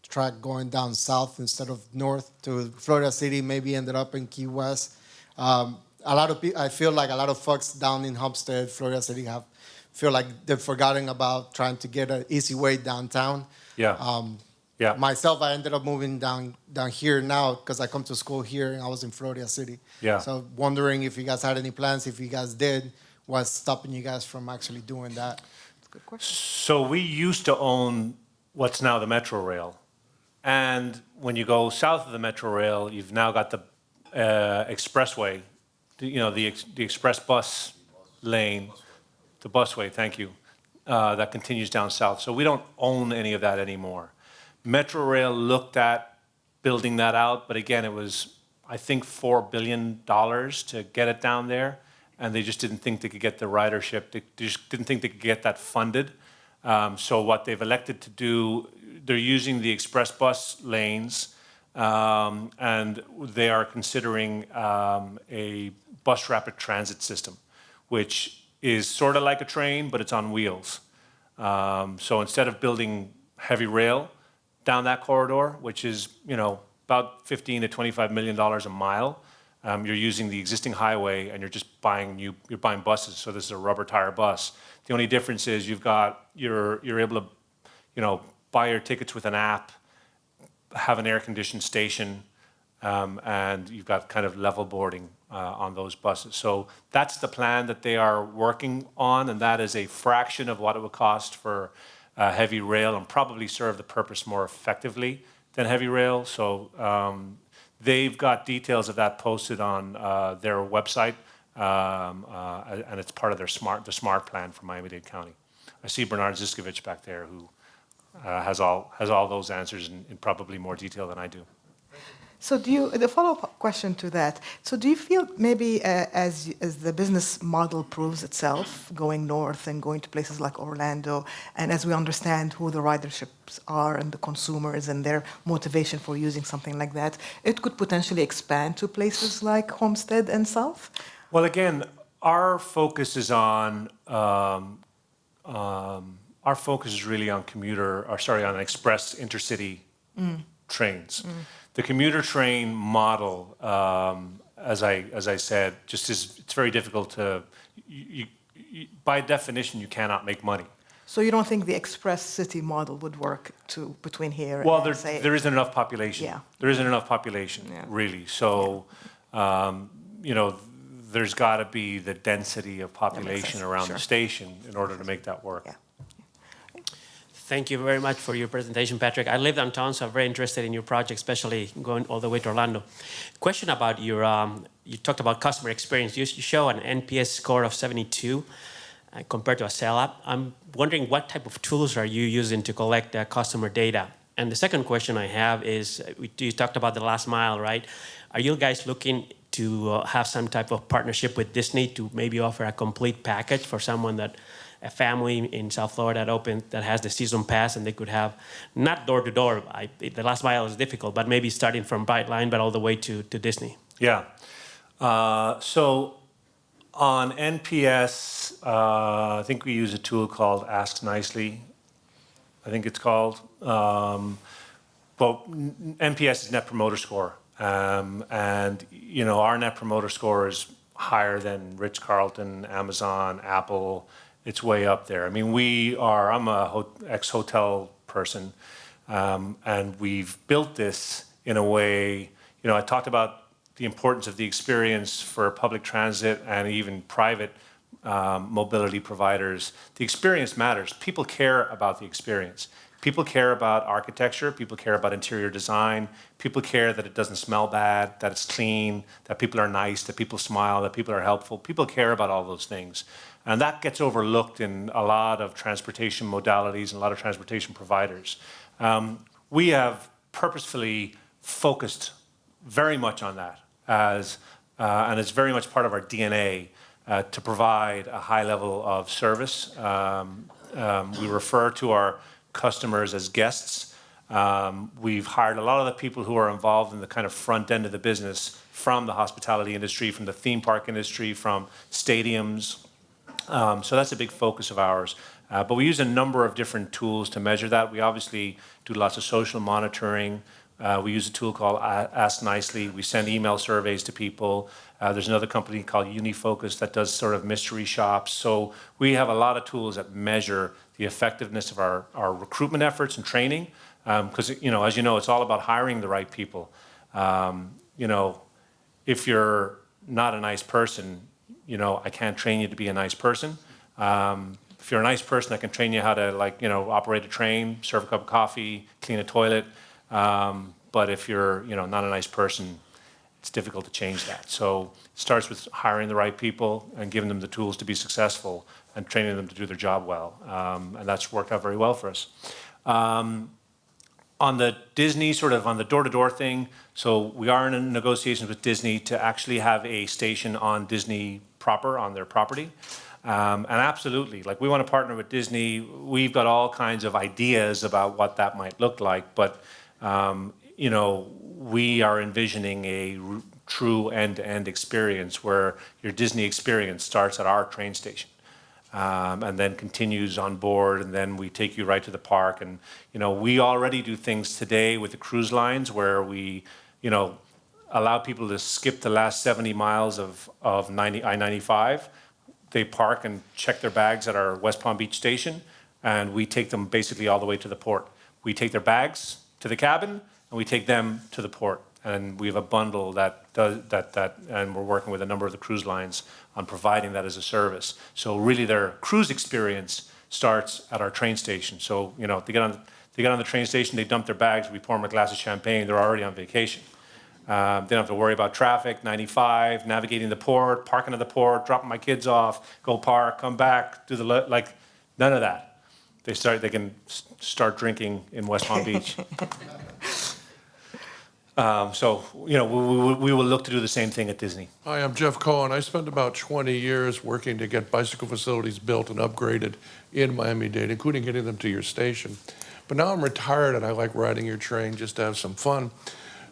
track going down south instead of north to Florida City, maybe ended up in Key West. A lot of people, I feel like a lot of folks down in Homestead, Florida City, feel like they've forgotten about trying to get an easy way downtown. Yeah. Myself, I ended up moving down here now because I come to school here and I was in Florida City. Yeah. So wondering if you guys had any plans. If you guys did, what's stopping you guys from actually doing that? That's a good question. So we used to own what's now the Metro Rail. And when you go south of the Metro Rail, you've now got the expressway, the express bus lane, the busway, thank you, that continues down south. So we don't own any of that anymore. Metro Rail looked at building that out, but again, it was, I think, $4 billion to get it down there, and they just didn't think they could get the ridership. They just didn't think they could get that funded. So what they've elected to do, they're using the express bus lanes, and they are considering a bus rapid transit system, which is sort of like a train, but it's on wheels. So instead of building heavy rail down that corridor, which is about $15 to $25 million a mile, you're using the existing highway and you're just buying buses. So this is a rubber tire bus. The only difference is you're able to buy your tickets with an app, have an air-conditioned station, and you've got kind of level boarding on those buses. So that's the plan that they are working on, and that is a fraction of what it would cost for heavy rail and probably serve the purpose more effectively than heavy rail. So they've got details of that posted on their website, and it's part of their smart plan for Miami-Dade County. I see Bernard Ziskovich back there, who has all those answers in probably more detail than I do. So the follow-up question to that, so do you feel maybe as the business model proves itself, going north and going to places like Orlando, and as we understand who the riderships are and the consumers and their motivation for using something like that, it could potentially expand to places like Homestead and South? Well, again, our focus is really on express intercity trains. The commuter train model, as I said, just it's very difficult to, by definition, you cannot make money. So you don't think the express city model would work between here Well, and say... there isn't enough population. Yeah. There isn't enough population, really. So, there's got to be the density of population around the station in order to make that work. Yeah. Thank you very much for your presentation, Patrick. I live downtown, so I'm very interested in your project, especially going all the way to Orlando. Question about your, you talked about customer experience. You show an NPS score of 72 compared to a cell app. I'm wondering what type of tools are you using to collect customer data? And the second question I have is, you talked about the last mile, right? Are you guys looking to have some type of partnership with Disney to maybe offer a complete package for someone that, a family in South Florida that has the season pass, and they could have, not door to door, the last mile is difficult, but maybe starting from Brightline, but all the way to Disney? Yeah. So on NPS, I think we use a tool called Ask Nicely, I think it's called. But NPS is Net Promoter Score. And, our Net Promoter Score is higher than Ritz-Carlton, Amazon, Apple. It's way up there. I mean, I'm a ex-hotel person, and we've built this in a way, I talked about the importance of the experience for public transit and even private mobility providers. The experience matters. People care about the experience. People care about architecture. People care about interior design. People care that it doesn't smell bad, that it's clean, that people are nice, that people smile, that people are helpful. People care about all those things. And that gets overlooked in a lot of transportation modalities and a lot of transportation providers. We have purposefully focused very much on that, and it's very much part of our DNA to provide a high level of service. We refer to our customers as guests. We've hired a lot of the people who are involved in the kind of front end of the business from the hospitality industry, from the theme park industry, from stadiums. So that's a big focus of ours. But we use a number of different tools to measure that. We obviously do lots of social monitoring. We use a tool called Ask Nicely. We send email surveys to people. There's another company called Unifocus that does sort of mystery shops. So we have a lot of tools that measure the effectiveness of our recruitment efforts and training. Because, as you know, it's all about hiring the right people. If you're not a nice person, I can't train you to be a nice person. If you're a nice person, I can train you how to, operate a train, serve a cup of coffee, clean a toilet. But if you're, not a nice person, it's difficult to change that. So it starts with hiring the right people and giving them the tools to be successful and training them to do their job well. And that's worked out very well for us. On the Disney, on the door-to-door thing, so we are in negotiations with Disney to actually have a station on Disney proper, on their property. And absolutely, we want to partner with Disney. We've got all kinds of ideas about what that might look like, but we are envisioning a true end-to-end experience where your Disney experience starts at our train station. And then continues on board, and then we take you right to the park. And, we already do things today with the cruise lines where we, allow people to skip the last 70 miles of I-95. They park and check their bags at our West Palm Beach station, and we take them basically all the way to the port. We take their bags to the cabin, and we take them to the port. And we have a bundle that does that, and we're working with a number of the cruise lines on providing that as a service. So really their cruise experience starts at our train station. So, they get on the train station, they dump their bags, we pour them a glass of champagne, they're already on vacation. They don't have to worry about traffic, 95, navigating the port, parking at the port, dropping my kids off, go park, come back, do none of that. They can start drinking in West Palm Beach. We will look to do the same thing at Disney. Hi, I'm Jeff Cohen. I spent about 20 years working to get bicycle facilities built and upgraded in Miami-Dade, including getting them to your station. But now I'm retired and I like riding your train just to have some fun.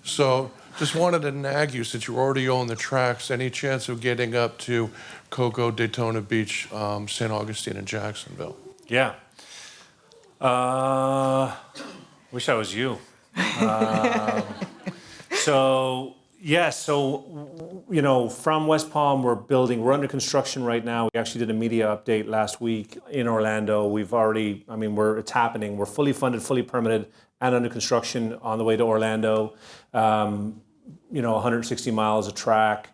So just wanted to nag you, since you already own the tracks, any chance of getting up to Cocoa, Daytona Beach, St. Augustine, and Jacksonville? Yeah. Wish I was you. So, yes, from West Palm, we're under construction right now. We actually did a media update last week in Orlando. It's happening. We're fully funded, fully permitted, and under construction on the way to Orlando. 160 miles of track.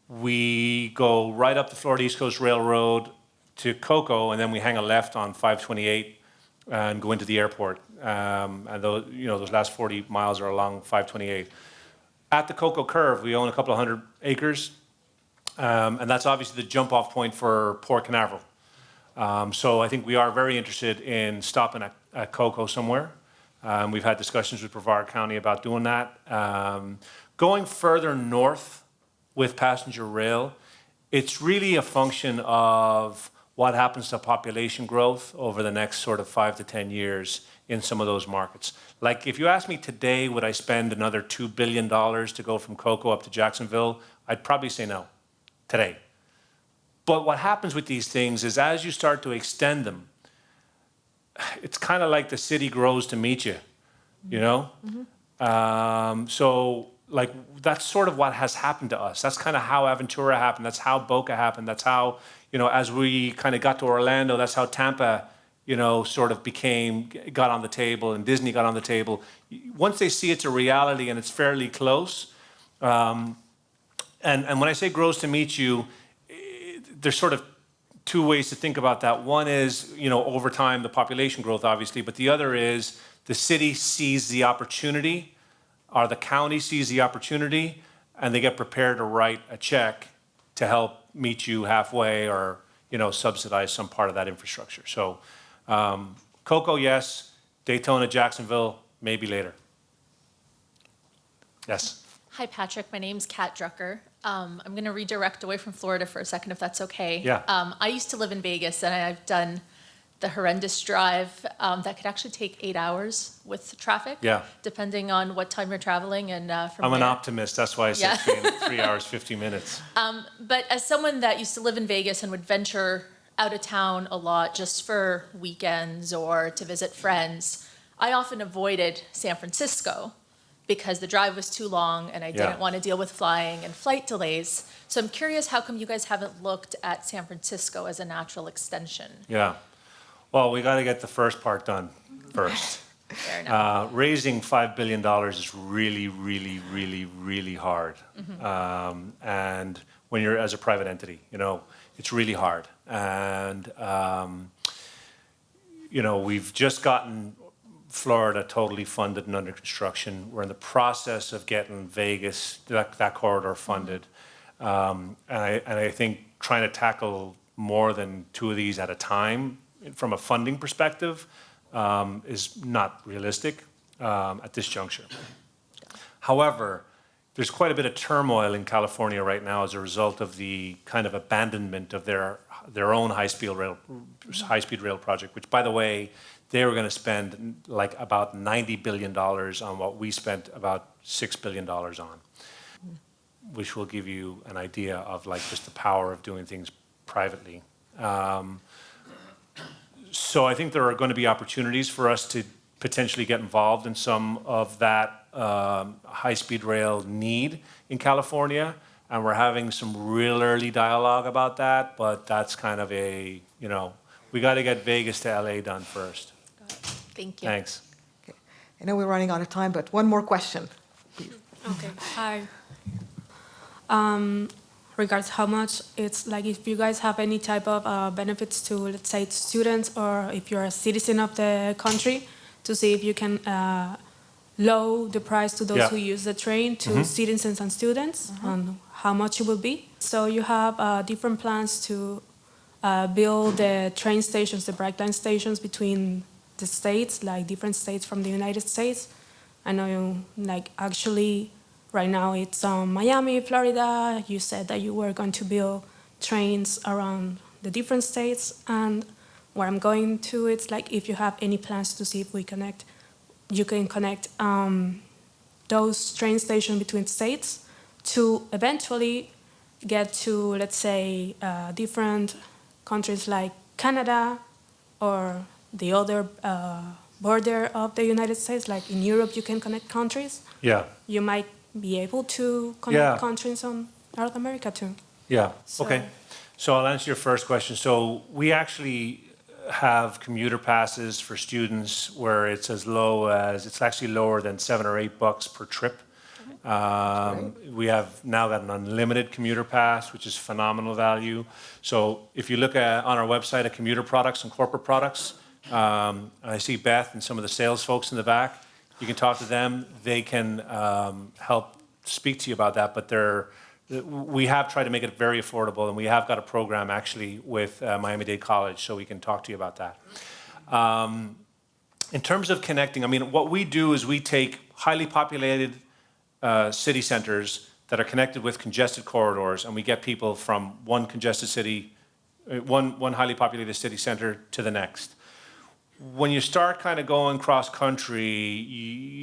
We go right up the Florida East Coast Railroad to Cocoa, and then we hang a left on 528 and go into the airport. And those last 40 miles are along 528. At the Cocoa Curve, we own a couple of hundred acres, and that's obviously the jump-off point for Port Canaveral. So I think we are very interested in stopping at Cocoa somewhere. We've had discussions with Brevard County about doing that. Going further north with passenger rail, it's really a function of what happens to population growth over the next sort of 5 to 10 years in some of those markets. Like if you ask me today, would I spend another $2 billion to go from Cocoa up to Jacksonville? I'd probably say no, today. But what happens with these things is as you start to extend them, it's kind of like the city grows to meet you, you know? Mm-hmm. So like that's sort of what has happened to us. That's kind of how Aventura happened. That's how Boca happened. That's how, as we kind of got to Orlando, that's how Tampa, sort of got on the table and Disney got on the table. Once they see it's a reality and it's fairly close, and when I say grows to meet you, there's sort of two ways to think about that. One is, over time, the population growth, obviously, but the other is the city sees the opportunity, or the county sees the opportunity, and they get prepared to write a check to help meet you halfway or, subsidize some part of that infrastructure. So Cocoa, yes. Daytona, Jacksonville, maybe later. Yes. Hi, Patrick. My name's Kat Drucker. I'm going to redirect away from Florida for a second, if that's okay. Yeah. I used to live in Vegas, and I've done the horrendous drive that could actually take 8 hours with traffic, Yeah. depending on what time you're traveling. And I'm an optimist. That's why I said 3 hours, 50 minutes. But as someone that used to live in Vegas and would venture out of town a lot just for weekends or to visit friends, I often avoided San Francisco because the drive was too long and I didn't want to deal with flying and flight delays. So I'm curious, how come you guys haven't looked at San Francisco as a natural extension? Yeah. Well, we got to get the first part done first. Fair enough. Raising $5 billion is really, really, really, really hard. Mm-hmm. And when you're as a private entity, it's really hard. And, we've just gotten Florida totally funded and under construction. We're in the process of getting Vegas, that corridor funded. And I think trying to tackle more than two of these at a time from a funding perspective is not realistic at this juncture. However, there's quite a bit of turmoil in California right now as a result of the kind of abandonment of their own high-speed rail project, which, by the way, they were going to spend like about $90 billion on what we spent about $6 billion on, which will give you an idea of like just the power of doing things privately. So I think there are going to be opportunities for us to potentially get involved in some of that high-speed rail need in California, and we're having some real early dialogue about that, but that's kind of we got to get Vegas to LA done first. Got it. Thank you. Thanks. Okay. I know we're running out of time, but one more question, please. Okay. Hi. Regards how much it's like, if you guys have any type of benefits to, let's say, students, or if you're a citizen of the country, to see if you can lower the price to those who use the train to citizens and students, on how much it will be. So you have different plans to build the train stations, the Brightline stations between the states, like different states from the United States. I know, like, actually, right now it's Miami, Florida. You said that you were going to build trains around the different states. And where I'm going to, it's like if you have any plans to see if you can connect those train stations between states to eventually get to, let's say, different countries like Canada or the other border of the United States. Like in Europe, you can connect countries. Yeah. You might be able to connect Yeah. countries on North America too. Yeah, So- okay. So I'll answer your first question. So we actually have commuter passes for students where it's as low as, it's actually lower than $7 or $8 per trip. We have now got an unlimited commuter pass, which is phenomenal value. So if you look on our website at commuter products and corporate products, I see Beth and some of the sales folks in the back. You can talk to them. They can help speak to you about that. But we have tried to make it very affordable, and we have got a program actually with Miami-Dade College, so we can talk to you about that. In terms of connecting, I mean, what we do is we take highly populated city centers that are connected with congested corridors, and we get people from one congested city, one highly populated city center to the next. When you start kind of going cross-country,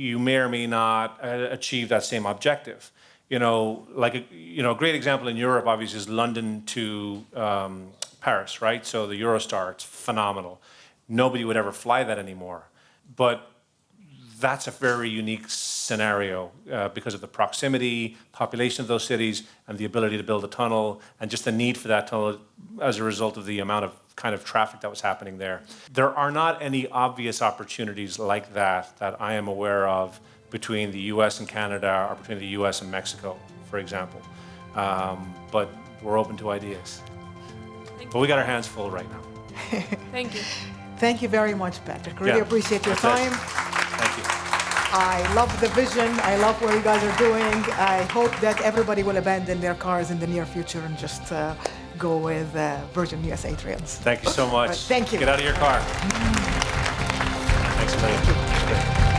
you may or may not achieve that same objective. You know, like a great example in Europe, obviously, is London to Paris, right? So the Eurostar, it's phenomenal. Nobody would ever fly that anymore. But that's a very unique scenario because of the proximity, population of those cities, and the ability to build a tunnel, and just the need for that tunnel as a result of the amount of kind of traffic that was happening there. There are not any obvious opportunities like that that I am aware of between the US and Canada, or between the US and Mexico, for example. But we're open to ideas. But we got our hands full right now. Thank you. Thank you very much, Patrick. Really Yeah. appreciate your My pleasure. time. Thank you. I love the vision. I love what you guys are doing. I hope that everybody will abandon their cars in the near future and just go with Virgin USA trains. Thank you so much. Right, thank you. Get out of your car. Thanks a million. That's great.